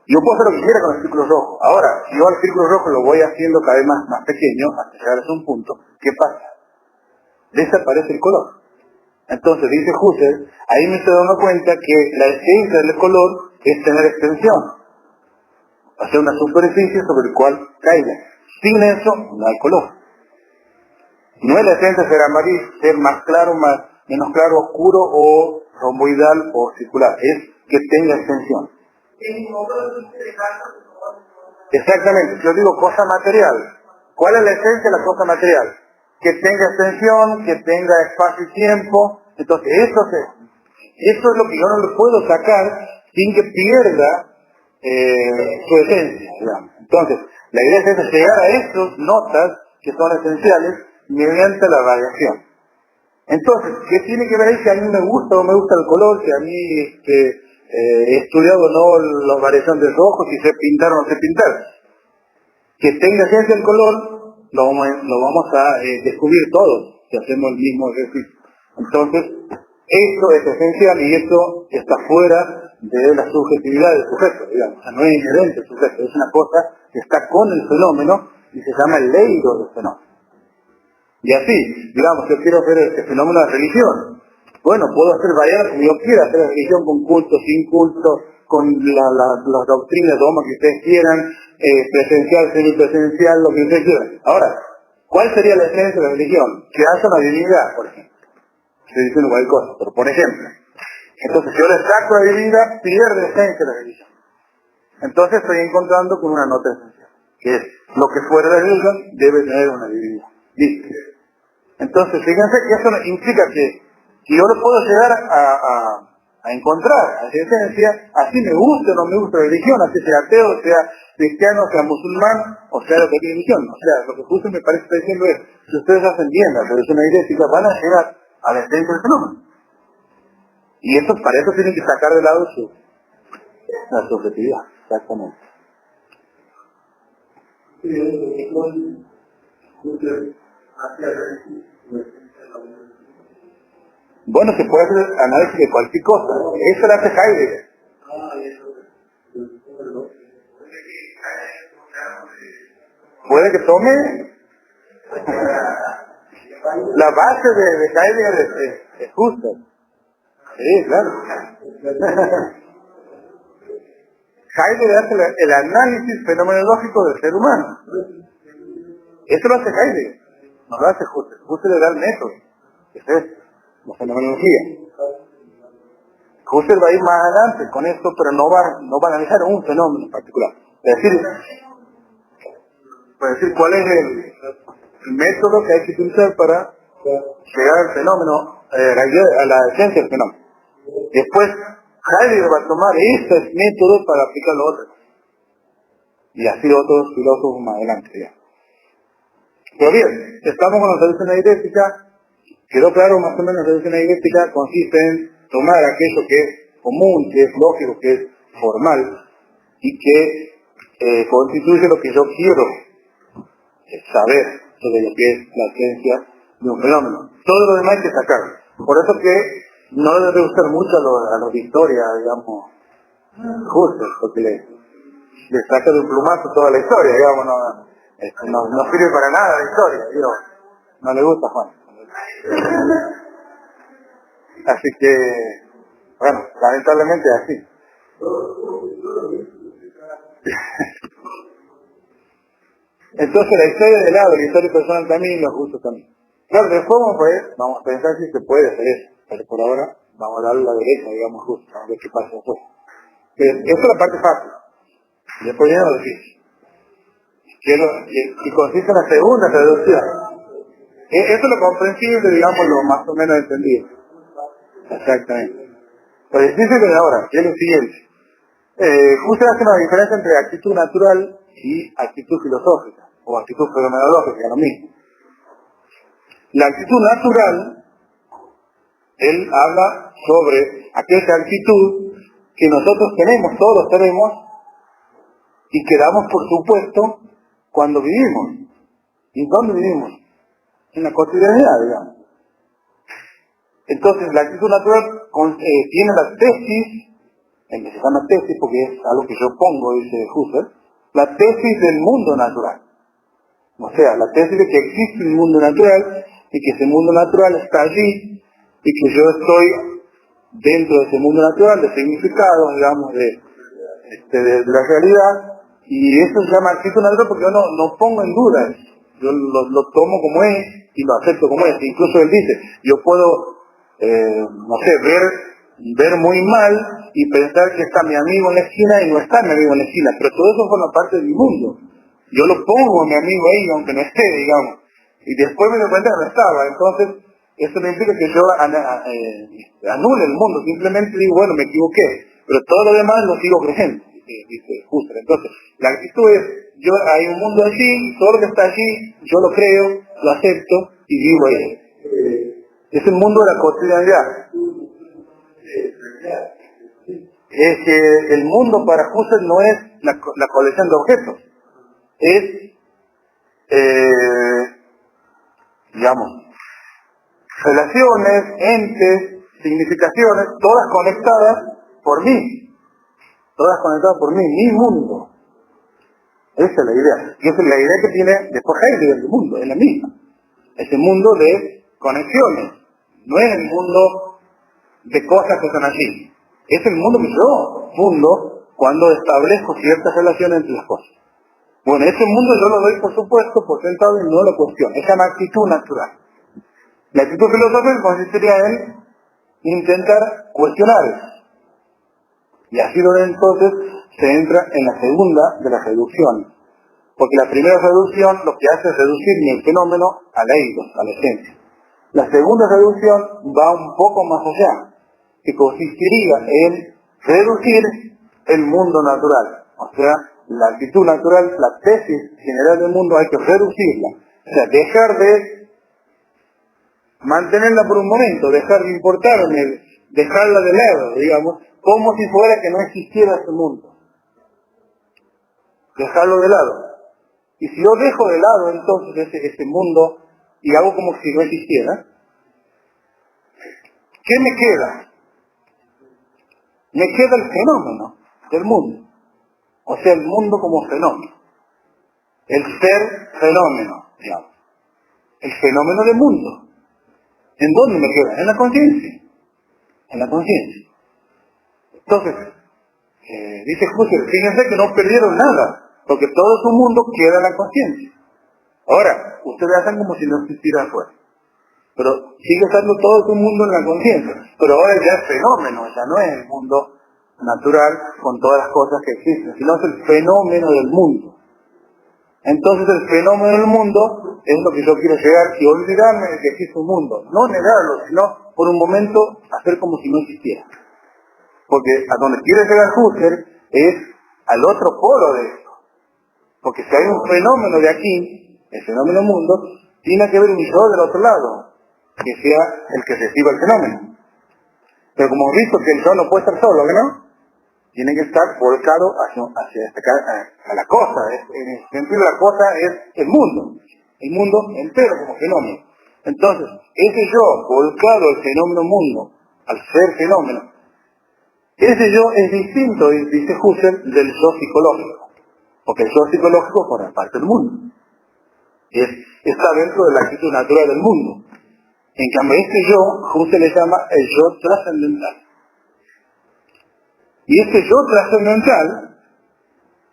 Yo puedo hacer lo que quiera con el círculo rojo. Ahora, si yo al círculo rojo lo voy haciendo cada vez más pequeño, hasta llegar a un punto, ¿qué pasa? Desaparece el color. Entonces, dice Husserl, ahí me estoy dando cuenta que la esencia del color es tener extensión. Hacer una superficie sobre la cual caiga. Sin eso, no hay color. No es la esencia ser más claro, menos claro, oscuro o romboidal o circular. Es que tenga extensión. Exactamente. Yo digo cosa material. ¿Cuál es la esencia de la cosa material? Que tenga extensión, que tenga espacio y tiempo. Entonces eso es lo que yo no le puedo sacar sin que pierda su esencia, digamos. Entonces, la idea es llegar a estas notas que son esenciales mediante la radiación. Entonces, ¿qué tiene que ver ahí? Que a mí me gusta o no me gusta el color, que a mí he estudiado o no la variación de los ojos, si sé pintar o no sé pintar. Que tenga esencia el color, lo vamos a descubrir todos si hacemos el mismo ejercicio. Entonces, esto es esencial y esto está fuera de la subjetividad del sujeto, digamos. O sea, no es inherente al sujeto, es una cosa que está con el fenómeno y se llama el leído del fenómeno. Y así, digamos, yo quiero hacer este fenómeno de religión. Bueno, puedo hacer variar como yo quiera, hacer religión con culto, sin culto, con las doctrinas, dogmas que ustedes quieran, presencial, semipresencial, lo que ustedes quieran. Ahora, ¿cuál sería la esencia de la religión? Que haya una divinidad, por ejemplo. Estoy diciendo cualquier cosa, pero por ejemplo. Entonces, si yo le saco la divinidad, pierde esencia de la religión. Entonces estoy encontrando con una nota esencial, que es lo que fuera de la religión debe tener una divinidad. ¿Listo? Entonces, fíjense que eso implica que yo lo puedo llegar a encontrar, a esa esencia, así me gusta o no me gusta la religión, así sea ateo, sea cristiano, sea musulmán, o sea lo que es religión. O sea, lo que justo me parece que está diciendo es, si ustedes hacen bien la religión idéntica, van a llegar a la esencia del fenómeno. Y eso, para eso tienen que sacar de lado la subjetividad, exactamente. Bueno, se puede hacer análisis de cualquier cosa. Eso lo hace Heidegger. Puede que tome la base de Heidegger es justa. Sí, claro. Heidegger hace el análisis fenomenológico del ser humano. Eso lo hace Heidegger, no lo hace Husserl. Husserl le da el método, que es esto, la fenomenología. Husserl va a ir más adelante con esto, pero no va a analizar un fenómeno en particular. Es decir, cuál es el método que hay que utilizar para llegar al fenómeno, a la esencia del fenómeno. Después, Heidegger va a tomar este método para aplicarlo a otro. Y así otros filósofos más adelante, ya. Pero bien, estamos con la solución idéntica. Quedó claro más o menos la solución idéntica consiste en tomar aquello que es común, que es lógico, que es formal y que constituye lo que yo quiero saber sobre lo que es la esencia de un fenómeno. Todo lo demás hay que sacarlo. Por eso que no le debe gustar mucho a los de historia, digamos, Husserl, porque le saca de un plumazo toda la historia, digamos, no sirve para nada la historia, digo, no le gusta Juan. Así que, bueno, lamentablemente es así. Entonces la historia de lado, la historia personal también y los gustos también. Claro, después vamos a pensar si se puede hacer eso, pero por ahora vamos a darle la derecha, digamos, justo, a ver qué pasa después. Pero esa es la parte fácil. Después viene lo difícil. Que consiste en la segunda traducción. Eso es lo comprensible, digamos, lo más o menos entendido. Exactamente. Lo difícil de ahora, que es lo siguiente. Justo hace una diferencia entre actitud natural y actitud filosófica, o actitud fenomenológica, lo mismo. La actitud natural, él habla sobre aquella actitud que nosotros tenemos, todos tenemos, y que damos por supuesto cuando vivimos. ¿Y dónde vivimos? En la cotidianidad, digamos. Entonces, la actitud natural tiene la tesis, en que se llama tesis porque es algo que yo pongo, dice Husserl, la tesis del mundo natural. O sea, la tesis de que existe un mundo natural y que ese mundo natural está allí y que yo estoy dentro de ese mundo natural, de significados, digamos, de la realidad. Y eso se llama actitud natural porque yo no pongo en duda eso. Yo lo tomo como es y lo acepto como es. Incluso él dice, yo puedo, no sé, ver muy mal y pensar que está mi amigo en la esquina y no está mi amigo en la esquina, pero todo eso forma parte de mi mundo. Yo lo pongo a mi amigo ahí, aunque no esté, digamos, y después me doy cuenta que no estaba. Entonces, eso no implica que yo anule el mundo, simplemente digo, bueno, me equivoqué, pero todo lo demás lo sigo creyendo, dice Husserl. Entonces, la actitud es, hay un mundo allí, todo lo que está allí, yo lo creo, lo acepto y vivo ahí. Es el mundo de la cotidianidad. Es que el mundo para Husserl no es la colección de objetos, es, digamos, relaciones, entes, significaciones, todas conectadas por mí, mi mundo. Esa es la idea. Y esa es la idea que tiene después Heidegger del mundo, es la misma. Ese mundo de conexiones, no es el mundo de cosas que están allí. Es el mundo que yo fundo cuando establezco ciertas relaciones entre las cosas. Bueno, ese mundo yo lo doy por supuesto, por sentado y no lo cuestiono. Esa es una actitud natural. La actitud filosófica consistiría en intentar cuestionar eso. Y así donde entonces se entra en la segunda de las reducciones. Porque la primera reducción lo que hace es reducir el fenómeno a la eidos, a la esencia. La segunda reducción va un poco más allá, que consistiría en reducir el mundo natural. O sea, la actitud natural, la tesis general del mundo hay que reducirla. O sea, dejar de mantenerla por un momento, dejar de importarme, dejarla de lado, digamos, como si fuera que no existiera ese mundo. Dejarlo de lado. Y si yo dejo de lado entonces ese mundo y hago como si no existiera, ¿qué me queda? Me queda el fenómeno del mundo. O sea, el mundo como fenómeno. El ser fenómeno, digamos. El fenómeno del mundo. ¿En dónde me queda? En la conciencia. En la conciencia. Entonces, dice Husserl, fíjense que no perdieron nada, porque todo su mundo queda en la conciencia. Ahora, ustedes hacen como si no existiera afuera. Pero sigue estando todo su mundo en la conciencia. Pero ahora ya es fenómeno, ya no es el mundo natural con todas las cosas que existen, sino es el fenómeno del mundo. Entonces el fenómeno del mundo es lo que yo quiero llegar y olvidarme de que existe un mundo. No negarlo, sino por un momento hacer como si no existiera. Porque a donde quiere llegar Husserl es al otro polo de esto. Porque si hay un fenómeno de aquí, el fenómeno mundo, tiene que haber un yo del otro lado, que sea el que reciba el fenómeno. Pero como hemos visto que el yo no puede estar solo, ¿no? Tiene que estar volcado a la cosa. En el sentido de la cosa es el mundo entero como fenómeno. Entonces, ese yo volcado al fenómeno mundo, al ser fenómeno, ese yo es distinto, dice Husserl, del yo psicológico. Porque el yo psicológico forma parte del mundo. Está dentro de la actitud natural del mundo. En cambio, este yo, Husserl le llama el yo trascendental. Y este yo trascendental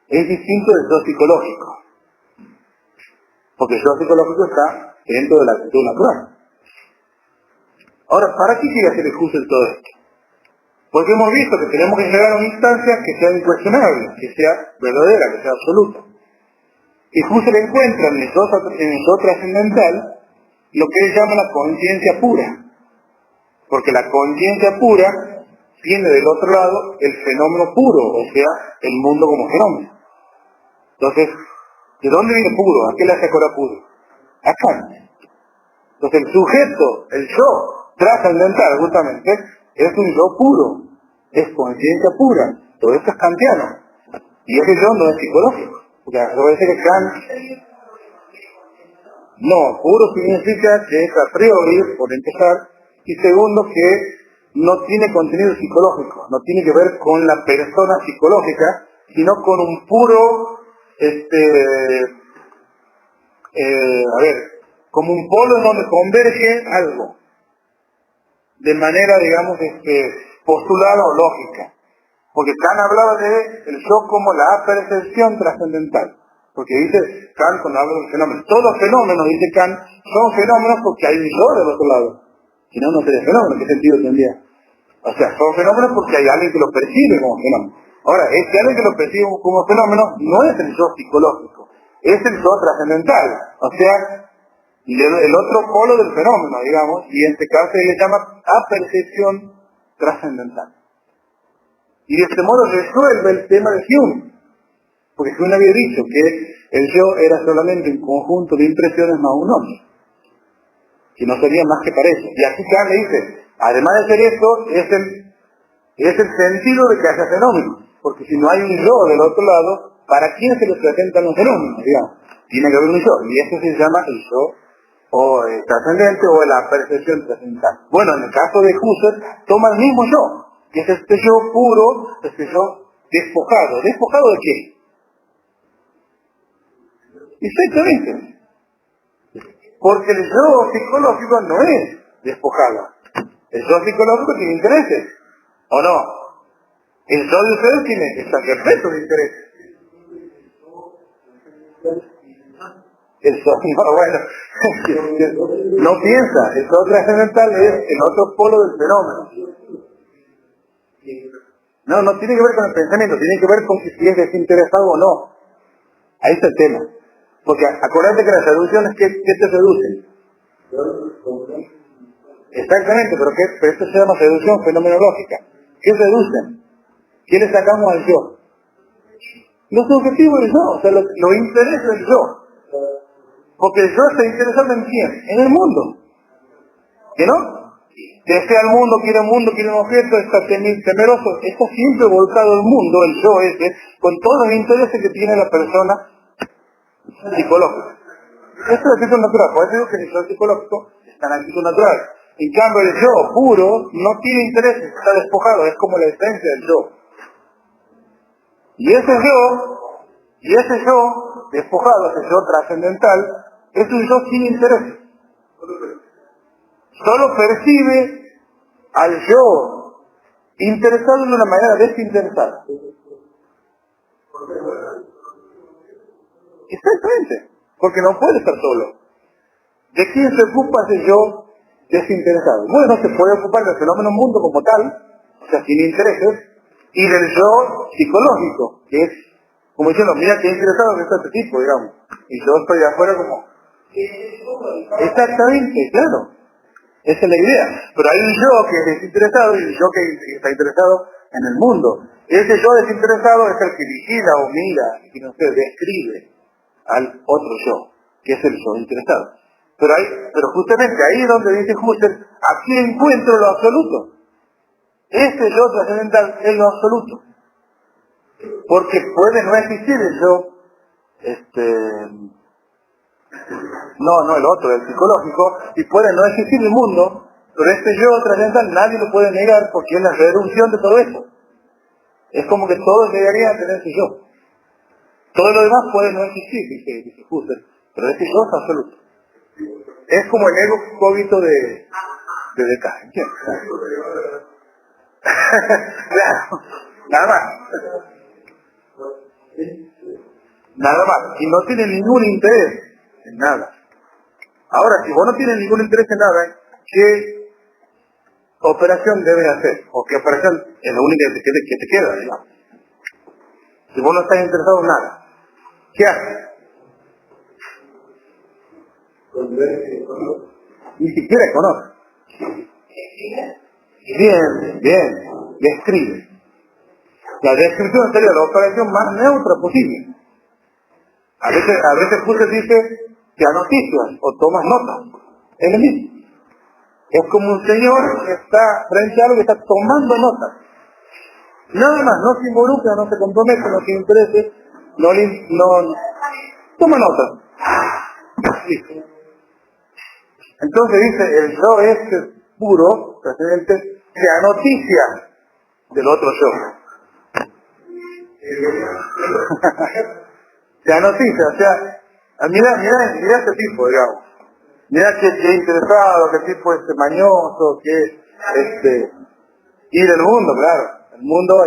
es distinto del yo psicológico. Porque el yo psicológico está dentro de la actitud natural. Ahora, ¿para qué quiere hacer el Husserl todo esto? Porque hemos visto que tenemos que llegar a una instancia que sea incuestionable, que sea verdadera, que sea absoluta. Y Husserl encuentra en el yo trascendental lo que él llama la conciencia pura. Porque la conciencia pura tiene del otro lado el fenómeno puro, o sea, el mundo como fenómeno. Entonces, ¿de dónde viene puro? ¿A qué le hace ahora puro? A Kant. Entonces el sujeto, el yo trascendental justamente, es un yo puro, es conciencia pura. Todo esto es kantiano. Y ese yo no es psicológico. Porque parece que Kant... No, puro significa que es a priori, por empezar, y segundo que no tiene contenido psicológico, no tiene que ver con la persona psicológica, sino con un puro, como un polo en donde converge algo, de manera, digamos, postulada o lógica. Porque Kant hablaba de el yo como la percepción trascendental. Porque dice Kant cuando habla de fenómenos, todos los fenómenos, dice Kant, son fenómenos porque hay un yo del otro lado. Si no, no sería fenómeno, ¿qué sentido tendría? O sea, son fenómenos porque hay alguien que los percibe como fenómeno. Ahora, este alguien que los percibe como fenómeno no es el yo psicológico, es el yo trascendental. O sea, el otro polo del fenómeno, digamos, y en este caso se le llama apercepción trascendental. Y de este modo resuelve el tema de Hume. Porque Hume había dicho que el yo era solamente un conjunto de impresiones más un nombre, que no sería más que para eso. Y aquí Kant le dice, además de ser esto, es el sentido de que haya fenómenos. Porque si no hay un yo del otro lado, ¿para quién se les presentan los fenómenos? Digamos, tiene que haber un yo. Y eso se llama el yo o trascendente o la percepción trascendental. Bueno, en el caso de Husserl, toma el mismo yo, que es este yo puro, este yo despojado. ¿Despojado de qué? Exactamente. Porque el yo psicológico no es despojado. El yo psicológico tiene intereses, ¿o no? El yo de ustedes tiene está repleto de intereses. El yo, no, bueno, no piensa, el yo trascendental es el otro polo del fenómeno. No tiene que ver con el pensamiento, tiene que ver con si es desinteresado o no. Ahí está el tema. Porque acuérdate que las seducciones, ¿qué te seducen? Exactamente, pero esto se llama seducción fenomenológica. ¿Qué seducen? ¿Qué le sacamos al yo? Los objetivos del yo, o sea, los intereses del yo. Porque el yo está interesado en quién, en el mundo. ¿Que no? Desea el mundo, quiere un objeto, está temeroso, está siempre volcado al mundo, el yo ese, con todos los intereses que tiene la persona psicológica. Esto es actitud natural, por eso digo que el yo psicológico está en actitud natural. En cambio el yo puro no tiene intereses, está despojado, es como la esencia del yo. Y ese yo despojado, ese yo trascendental, es un yo sin intereses. Solo percibe al yo interesado de una manera desinteresada. Exactamente, porque no puede estar solo. ¿De quién se ocupa ese yo desinteresado? Bueno, se puede ocupar del fenómeno mundo como tal, o sea, sin intereses, y del yo psicológico, que es, como diciendo, mira qué interesado que está este tipo, digamos, y yo estoy de afuera como... Exactamente, claro. Esa es la idea. Pero hay un yo que es desinteresado y un yo que está interesado en el mundo. Ese yo desinteresado es el que vigila o mira, y no sé, describe al otro yo, que es el yo interesado. Pero justamente ahí es donde dice Husserl, aquí encuentro lo absoluto. Este yo trascendental es lo absoluto. Porque puede no existir el yo, no el otro, el psicológico, y puede no existir el mundo, pero este yo trascendental nadie lo puede negar porque es la reducción de todo eso. Es como que todos llegarían a tener ese yo. Todo lo demás puede no existir, dice Husserl, pero ese yo es absoluto. Es como el ego cogito de Descartes, ¿entiendes? Claro, nada más. Nada más. Y no tiene ningún interés en nada. Ahora, si vos no tienes ningún interés en nada, ¿qué operación debes hacer? ¿O qué operación es la única que te queda, digamos? Si vos no estás interesado en nada, ¿qué haces? Ni siquiera conoce. Bien, describe. La descripción sería la operación más neutra posible. A veces Husserl dice que anoticias o tomas notas. Es lo mismo. Es como un señor que está frente a algo que está tomando notas. Nada más, no se involucra, no se compromete, no se interese, no toma notas. Sí. Entonces dice, el yo es puro, trascendente, se anoticia del otro yo. Se anoticia, o sea, mira este tipo, digamos. Mira que interesado, que tipo mañoso, que y del mundo, claro. El mundo,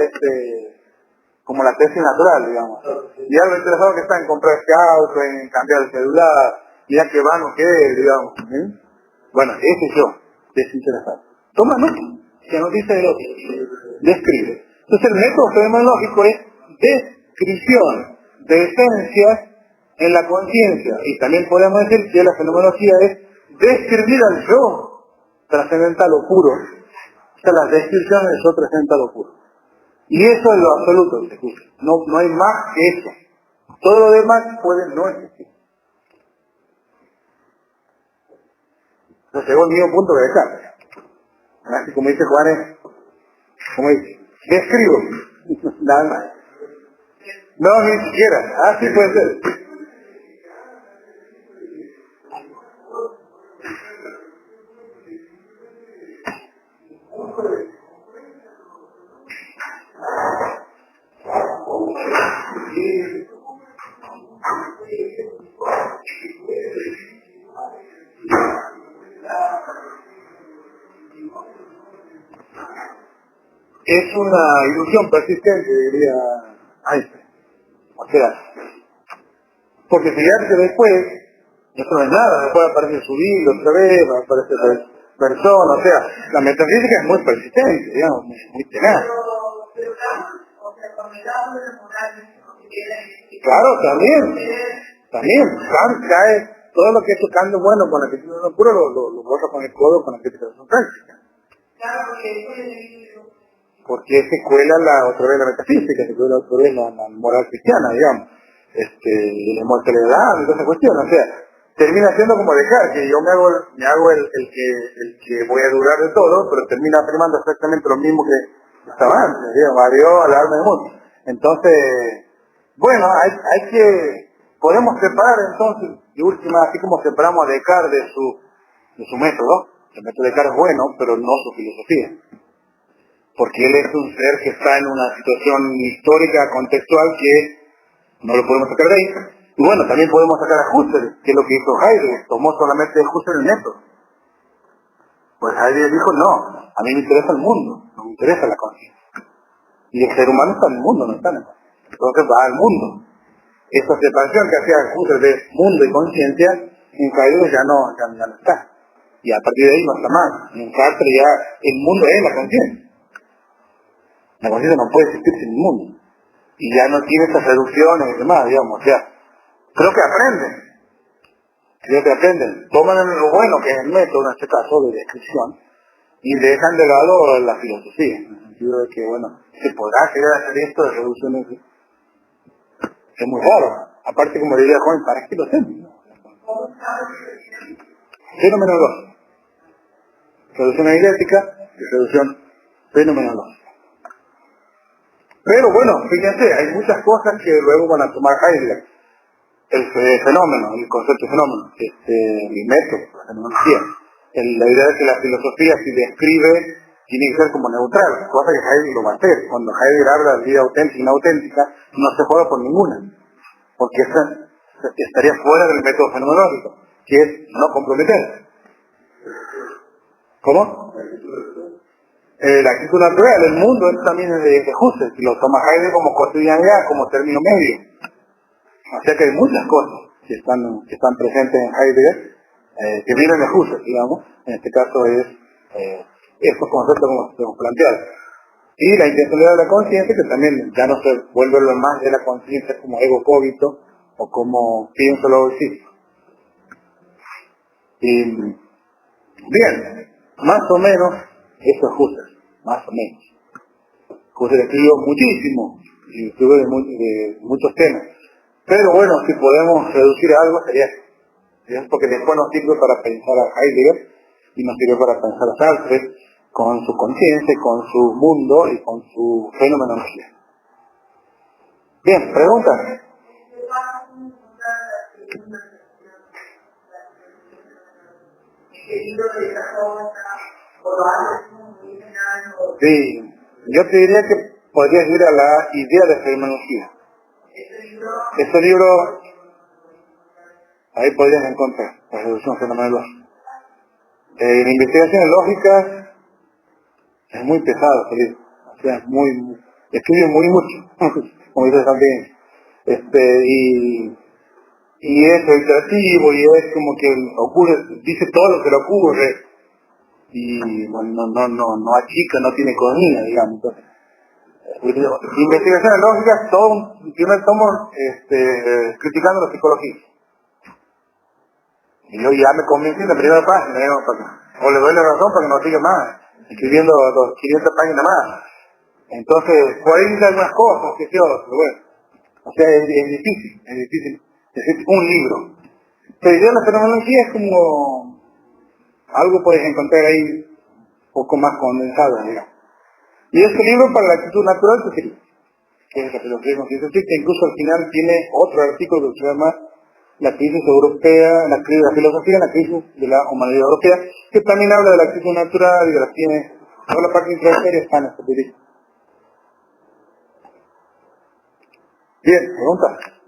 como la tesis natural, digamos. Y algo interesado que está en comprar este auto, en cambiar el celular, ya que vano que es, digamos. ¿Sí? Bueno, ese es yo, desinteresado. Toma nota, que nos dice el otro. Describe. Entonces el método fenomenológico es descripción de esencias en la conciencia. Y también podemos decir que la fenomenología es describir al yo trascendental o puro. O sea, la descripción del yo trascendental o puro. Y eso es lo absoluto, se escucha. No hay más que eso. Todo lo demás puede no existir. Entonces llegó el mismo punto que acá. Así como dice Juárez, como dice, describo. Nada más. No, ni siquiera. Así puede ser. Es una ilusión persistente, diría Einstein. O sea, porque fíjate que después, eso no es nada, después aparece su vida otra vez, va a aparecer persona, o sea, la metafísica es muy persistente, digamos, muy tenaz. Claro, también, cae, todo lo que es tocando bueno con la crítica de lo puro lo borra con el codo con la crítica de su práctica. Porque se cuela otra vez la metafísica, se cuela otra vez la moral cristiana, digamos, la inmortalidad y toda esa cuestión, o sea, termina siendo como dejar que yo me hago el que voy a durar de todo, pero termina afirmando exactamente lo mismo que estaba antes, digamos, varió al alma del mundo. Entonces, bueno, hay que, podemos separar entonces, de última, así como separamos a Descartes de su método. El método de Descartes es bueno, pero no su filosofía. Porque él es un ser que está en una situación histórica, contextual, que no lo podemos sacar de ahí. Y bueno, también podemos sacar a Husserl, que es lo que hizo Heidegger, tomó solamente de Husserl el método. Pues Heidegger dijo, no, a mí me interesa el mundo, no me interesa la conciencia. Y el ser humano está en el mundo, no está en el mundo. Entonces va al mundo. Esa separación que hacía Husserl de mundo y conciencia, en Heidegger ya no está. Y a partir de ahí no está más. En Sartre ya el mundo es la conciencia. La conciencia no puede existir sin el mundo. Y ya no tiene esas reducciones y demás, digamos. O sea, creo que aprenden. Toman lo bueno, que es el método, en este caso, de descripción, y dejan de lado la filosofía. En el sentido de que, bueno, se podrá llegar a hacer esto de reducciones. Es muy raro. Aparte, como diría Juan, ¿para qué lo hacen? Fenomenológica. Reducción idéntica y reducción fenomenológica. Pero bueno, fíjense, hay muchas cosas que luego van a tomar Heidegger. El fenómeno, el concepto de fenómeno, el método, la fenomenología. La idea de que la filosofía, si describe, tiene que ser como neutral, cosa que Heidegger lo va a hacer. Cuando Heidegger habla de vida auténtica y inauténtica, no se juega por ninguna, porque esa estaría fuera del método fenomenológico, que es no comprometer. ¿Cómo? La actitud natural, el mundo, es también de Husserl, y lo toma Heidegger como cotidianidad, como término medio. O sea que hay muchas cosas que están presentes en Heidegger, que vienen de Husserl, digamos. En este caso es estos conceptos como se hemos planteado. Y la intencionalidad de la conciencia, que también ya no se vuelve lo más de la conciencia como ego cogito, o como pienso luego existo. Y bien, más o menos, eso es Husserl, más o menos. Husserl escribió muchísimo, y escribió de muchos temas. Pero bueno, si podemos reducir algo sería eso, porque después nos sirve para pensar a Heidegger y nos sirve para pensar a Sartre con su conciencia, con su mundo y con su fenomenología. Bien, ¿preguntas? Sí, yo te diría que podrías ir a la idea de fenomenología. Este libro, ahí podrías encontrar la reducción fenomenológica. En investigaciones lógicas es muy pesado este libro, o sea, escribe muy mucho. como dice también, y es reiterativo, y es como que ocurre, dice todo lo que le ocurre, y bueno, no achica, no tiene economía, digamos. Entonces, investigaciones lógicas, todo un primer tomo criticando la psicología. Y yo ya me convencí en la primera página, o le doy la razón para que no siga más, escribiendo 500 páginas más. Entonces, por ahí dice algunas cosas, que pero bueno, o sea, es difícil decir un libro. Pero yo la fenomenología es como algo puedes encontrar ahí un poco más condensado, digamos. Y este libro para la actitud natural que es la filosofía consciencialista, incluso al final tiene otro artículo que se llama La crisis europea, la filosofía en la crisis de la humanidad europea, que también habla de la actitud natural y de las tiene toda la parte intransferia está en este libro. Bien, preguntas.